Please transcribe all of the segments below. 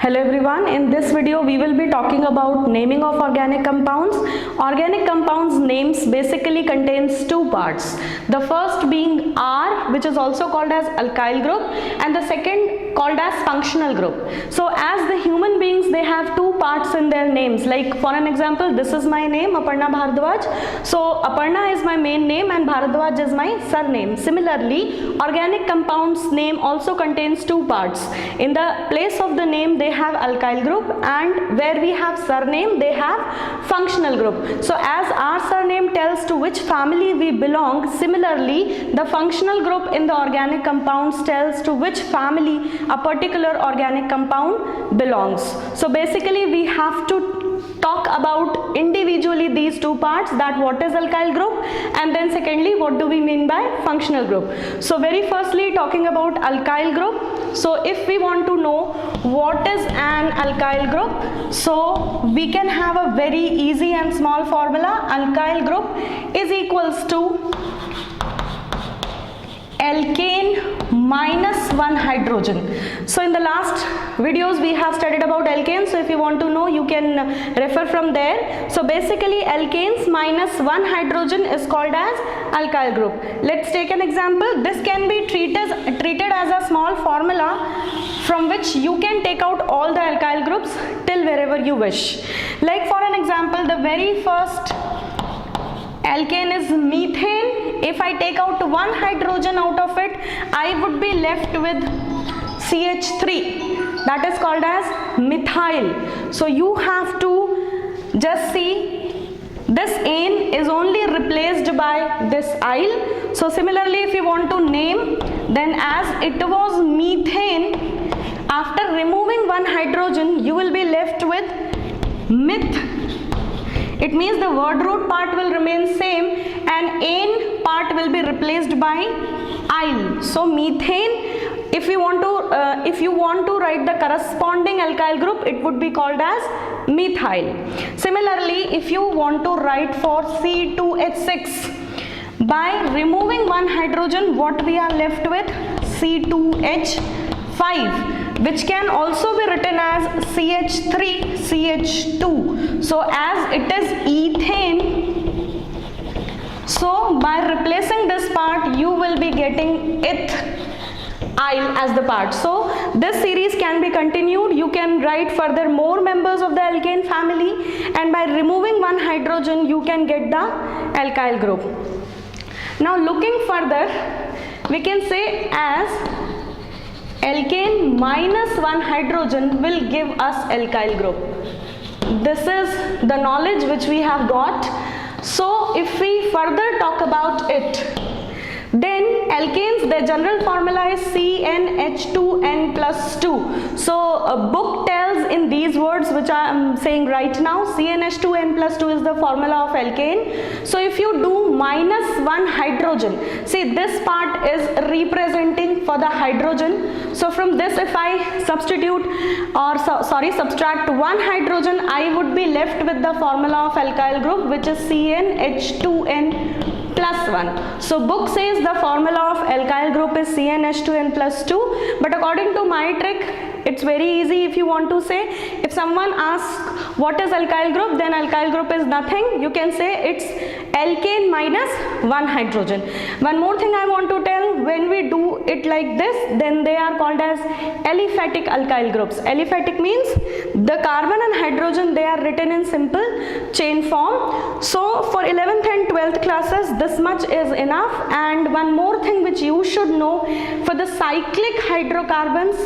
Hello everyone, in this video we will be talking about naming of organic compounds. Organic compounds names basically contains two parts. The first being R, which is also called as alkyl group, and the second called as functional group. So as the human beings, they have two parts in their names. Like for an example, this is my name, Aparna Bhardwaj. So Aparna is my main name and Bhardwaj is my surname. Similarly, organic compounds name also contains two parts. In the place of the name they have alkyl group, and where we have surname they have functional group. So as our surname tells to which family we belong, similarly the functional group in the organic compounds tells to which family a particular organic compound belongs. So basically we have to talk about individually these two parts, that what is alkyl group, and then secondly what do we mean by functional group. So very firstly, talking about alkyl group. So if we want to know what is an alkyl group, so we can have a very easy and small formula. Alkyl group is equals to alkane minus 1 hydrogen. So in the last videos we have studied about alkanes, so if you want to know you can refer from there. So basically alkanes minus 1 hydrogen is called as alkyl group. Let's take an example. This can be treated as a small formula from which you can take out all the alkyl groups till wherever you wish. Like for an example, the very first alkane is methane. If I take out one hydrogen out of it, I would be left with CH3. That is called as methyl. So you have to just see, this ane is only replaced by this yl. So similarly, if you want to name, then as it was methane, after removing one hydrogen, you will be left with meth. It means the word root part will remain same and ane part will be replaced by yl. So methane, if you want to write the corresponding alkyl group, it would be called as methyl. Similarly, if you want to write for C2H6, by removing one hydrogen, what we are left with? C2H5. which can also be written as CH3CH2. So as it is ethane, so by replacing this part you will be getting ethyl as the part. So this series can be continued. You can write further more members of the alkane family, and by removing one hydrogen you can get the alkyl group. Now looking further, we can say as alkane minus 1 hydrogen will give us alkyl group. This is the knowledge which we have got. So if we further talk about it, then alkanes, their general formula is CnH2n plus 2. So a book tells in these words which I am saying right now, CnH2n plus 2 is the formula of alkane. So if you do minus 1 hydrogen, see this part is representing for the hydrogen. So from this if I subtract 1 hydrogen, I would be left with the formula of alkyl group, which is CnH2n plus 1. So book says the formula of alkyl group is CnH2n plus 2, but according to my trick, it's very easy. If you want to say, if someone asks what is alkyl group, then alkyl group is nothing. You can say it's alkane minus 1 hydrogen. One more thing I want to tell, when we do it like this, then they are called as aliphatic alkyl groups. Aliphatic means the carbon and hydrogen, they are written in simple chain form. So for 11th and 12th classes, this much is enough. And one more thing which you should know, for the cyclic hydrocarbons,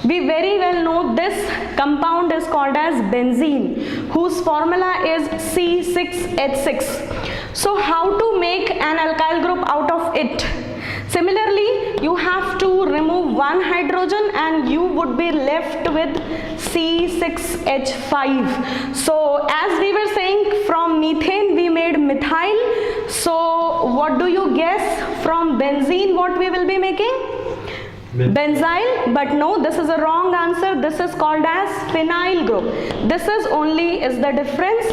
we very well know this compound is called as benzene, whose formula is C6H6. So how to make an alkyl group out of it? Similarly, you have to remove one hydrogen and you would be left with C6H5. So as we were saying, from methane we made methyl. So what do you guess? From benzene what we will be making? Benzyl, but no, this is a wrong answer. This is called as phenyl group. This is the difference.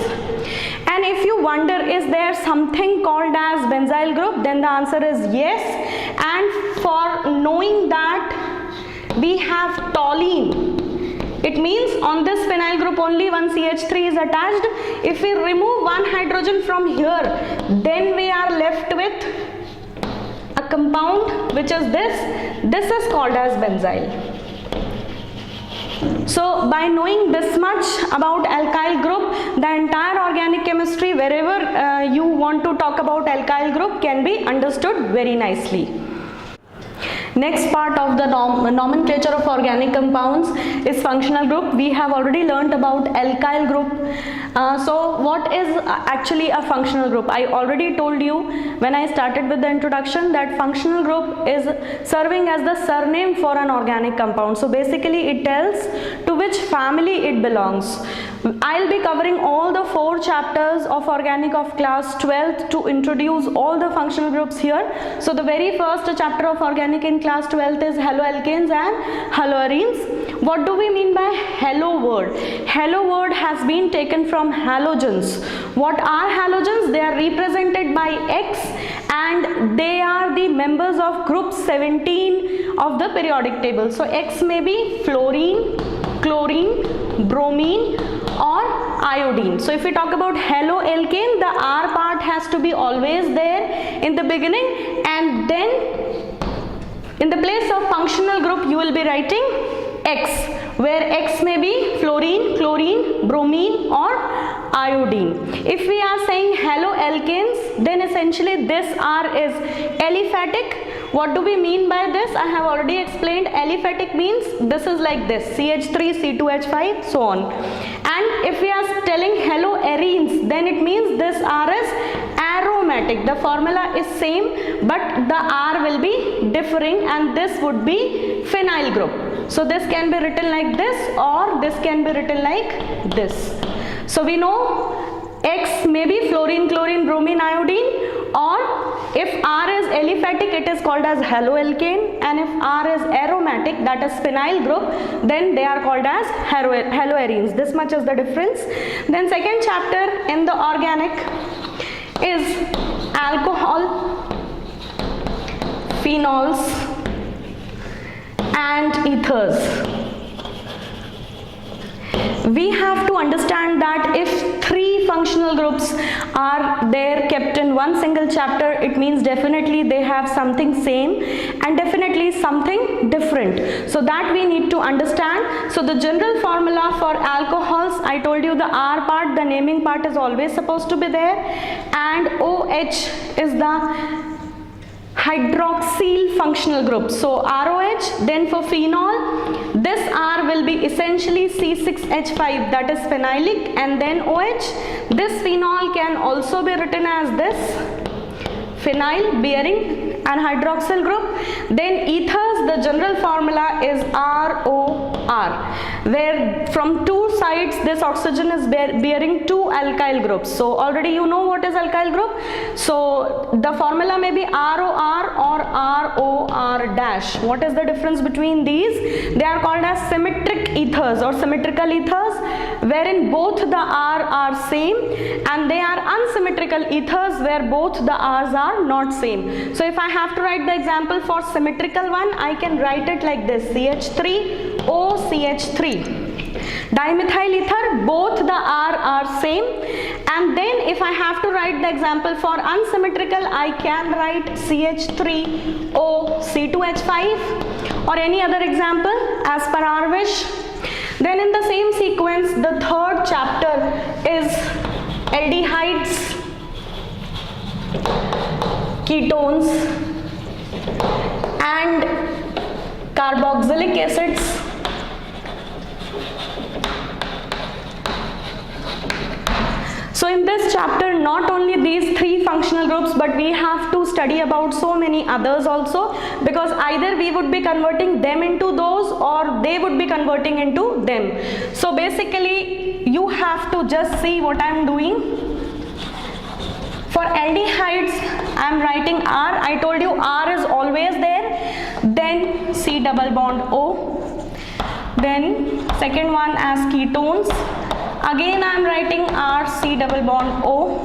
And if you wonder, is there something called as benzyl group, then the answer is yes. And for knowing that, we have toluene. It means on this phenyl group only one CH3 is attached. If we remove one hydrogen from here, then we are left with a compound which is this. This is called as benzyl. So by knowing this much about alkyl group, the entire organic chemistry, wherever you want to talk about alkyl group, can be understood very nicely. Next part of the nomenclature of organic compounds is functional group. We have already learnt about alkyl group. So what is actually a functional group? I already told you when I started with the introduction that functional group is serving as the surname for an organic compound. So basically it tells to which family it belongs. I'll be covering all the 4 chapters of organic of class 12th to introduce all the functional groups here. So the very first chapter of organic in class 12th is haloalkanes and haloarenes. What do we mean by halo word? Halo word has been taken from halogens. What are halogens? They are represented by X and they are the members of group 17 of the periodic table. So X may be fluorine, chlorine, bromine or iodine. So if we talk about haloalkane, the R part has to be always there in the beginning, and then in the place of functional group you will be writing X, where X may be fluorine, chlorine, bromine or iodine. If we are saying haloalkanes, then essentially this R is aliphatic. What do we mean by this? I have already explained. Aliphatic means this is like this, CH3, C2H5, so on. And if we are telling haloarenes, then it means this R is aromatic. The formula is same, but the R will be differing, and this would be phenyl group. So this can be written like this, or this can be written like this. So we know X may be fluorine, chlorine, bromine, iodine, or if R is aliphatic, it is called as haloalkane, and if R is aromatic, that is phenyl group, then they are called as haloarenes. This much is the difference. Then second chapter in the organic is alcohol, phenols and ethers. We have to understand that if 3 functional groups are there kept in one single chapter, it means definitely they have something same and definitely something different. So that we need to understand. So the general formula for alcohols, I told you the R part, the naming part is always supposed to be there, and OH is the hydroxyl functional group. So ROH, then for phenol, this R will be essentially C6H5, that is phenylic, and then OH. This phenol can also be written as this, phenyl bearing an hydroxyl group. Then ethers, the general formula is ROR, where from 2 sides this oxygen is bearing 2 alkyl groups. So already you know what is alkyl group. So the formula may be ROR or ROR dash. What is the difference between these? They are called as symmetric ethers or symmetrical ethers, wherein both the R are same, and they are unsymmetrical ethers where both the R's are not same. So if I have to write the example for symmetrical one, I can write it like this, CH3 OCH3. Dimethyl ether, both the R are same, and then if I have to write the example for unsymmetrical, I can write CH3 OC2H5 or any other example as per our wish. Then in the same sequence, the third chapter is aldehydes, ketones and carboxylic acids. So in this chapter, not only these 3 functional groups, but we have to study about so many others also, because either we would be converting them into those or they would be converting into them. So basically you have to just see what I am doing. For aldehydes, I am writing R. I told you R is always there. Then C double bond O. Then second one as ketones. Again I am writing R, C double bond O.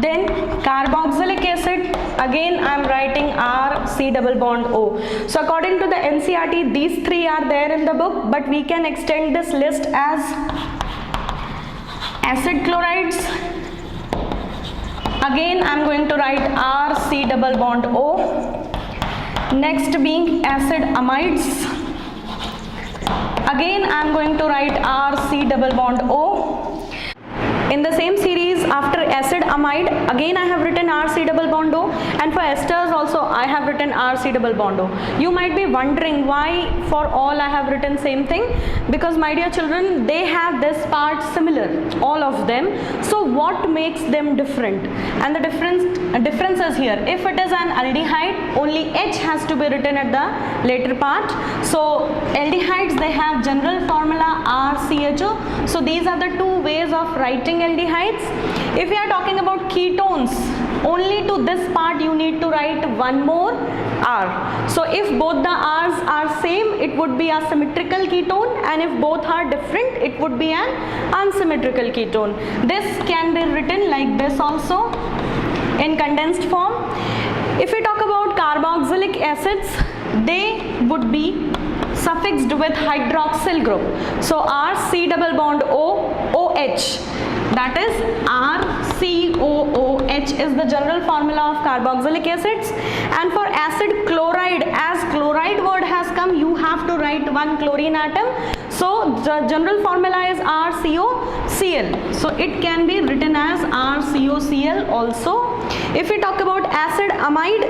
Then carboxylic acid, again I am writing R C double bond O. So according to the NCERT, these three are there in the book, but we can extend this list as acid chlorides. Again I am going to write R C double bond O. Next being acid amides. Again I am going to write R C double bond O. In the same series, after acid amide, again I have written R C double bond O, and for esters also I have written R C double bond O. You might be wondering why for all I have written same thing, because my dear children, they have this part similar, all of them. So what makes them different? And the difference is here. If it is an aldehyde, only H has to be written at the later part. So aldehydes, they have general formula RCHO. So these are the two ways of writing aldehydes. If we are talking about ketones, only to this part you need to write one more R. So if both the R's are same, it would be a symmetrical ketone, and if both are different, it would be an unsymmetrical ketone. This can be written like this also in condensed form. If we talk about carboxylic acids, they would be suffixed with hydroxyl group. So R C double bond O OH, that is RCOOH is the general formula of carboxylic acids. And for acid chloride, as chloride word has come, you have to write one chlorine atom. So the general formula is RCOCl. So it can be written as RCOCl also. If we talk about acid amide,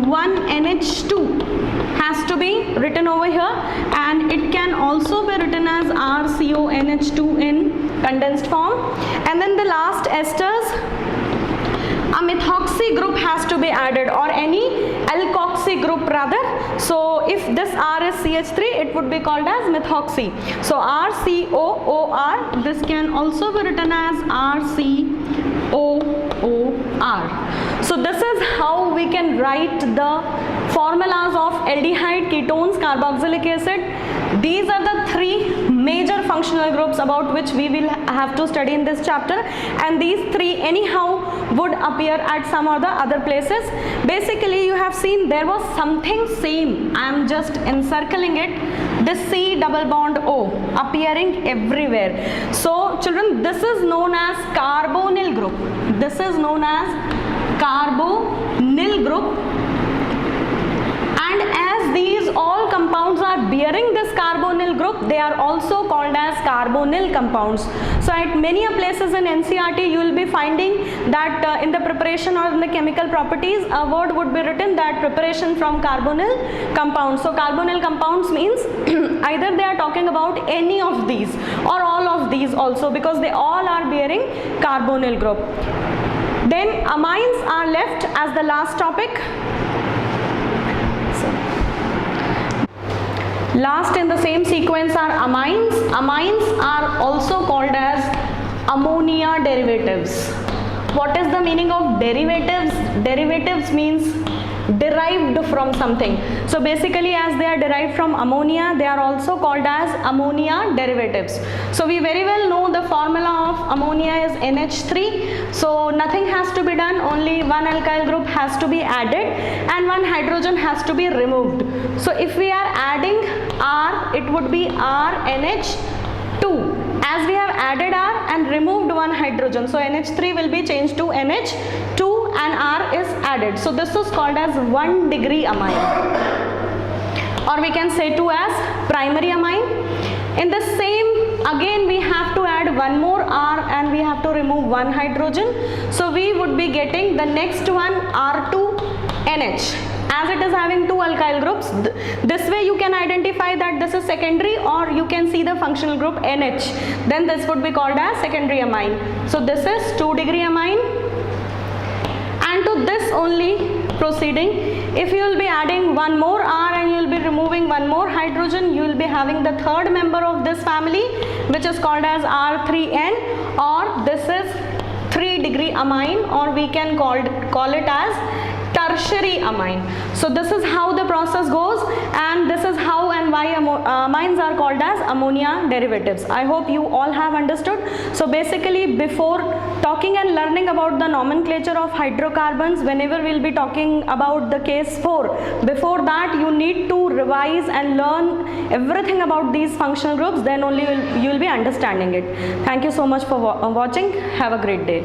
one NH2 has to be written over here, and it can also be written as RCONH2 in condensed form. And then the last esters, a methoxy group has to be added, or any alkoxy group rather. So if this R is CH3, it would be called as methoxy. So RCOOR, this can also be written as RCOOR. So this is how we can write the formulas of aldehyde, ketones, carboxylic acid. These are the three major functional groups about which we will have to study in this chapter, and these three anyhow would appear at some or the other places. Basically you have seen there was something same, I am just encircling it, this C double bond O appearing everywhere. So children, this is known as carbonyl group. This is known as carbonyl group. And as these all compounds are bearing this carbonyl group, they are also called as carbonyl compounds. So at many places in NCERT you will be finding that in the preparation or in the chemical properties, a word would be written that preparation from carbonyl compounds. So carbonyl compounds means either they are talking about any of these or all of these also, because they all are bearing carbonyl group. Then amines are left as the last topic. Last in the same sequence are amines. Amines are also called as ammonia derivatives. What is the meaning of derivatives? Derivatives means derived from something. So basically, as they are derived from ammonia, they are also called as ammonia derivatives. So we very well know the formula of ammonia is NH3. So nothing has to be done, only one alkyl group has to be added and one hydrogen has to be removed. So if we are adding R, it would be RNH2. As we have added R and removed one hydrogen, so NH3 will be changed to NH2 and R is added. So this is called as 1 degree amine, or we can say 2 as primary amine. In the same, again we have to add one more R and we have to remove one hydrogen. So we would be getting the next one R2NH. As it is having two alkyl groups, this way you can identify that this is secondary, or you can see the functional group NH. Then this would be called as secondary amine. So this is 2 degree amine. And to this only proceeding, if you will be adding one more R and you will be removing one more hydrogen, you will be having the third member of this family, which is called as R3N, or this is 3 degree amine, or we can call it as tertiary amine. So this is how the process goes, and this is how and why amines are called as ammonia derivatives. I hope you all have understood. So basically, before talking and learning about the nomenclature of hydrocarbons, whenever we'll be talking about the case 4, before that you need to revise and learn everything about these functional groups, then only you will be understanding it. Thank you so much for watching. Have a great day.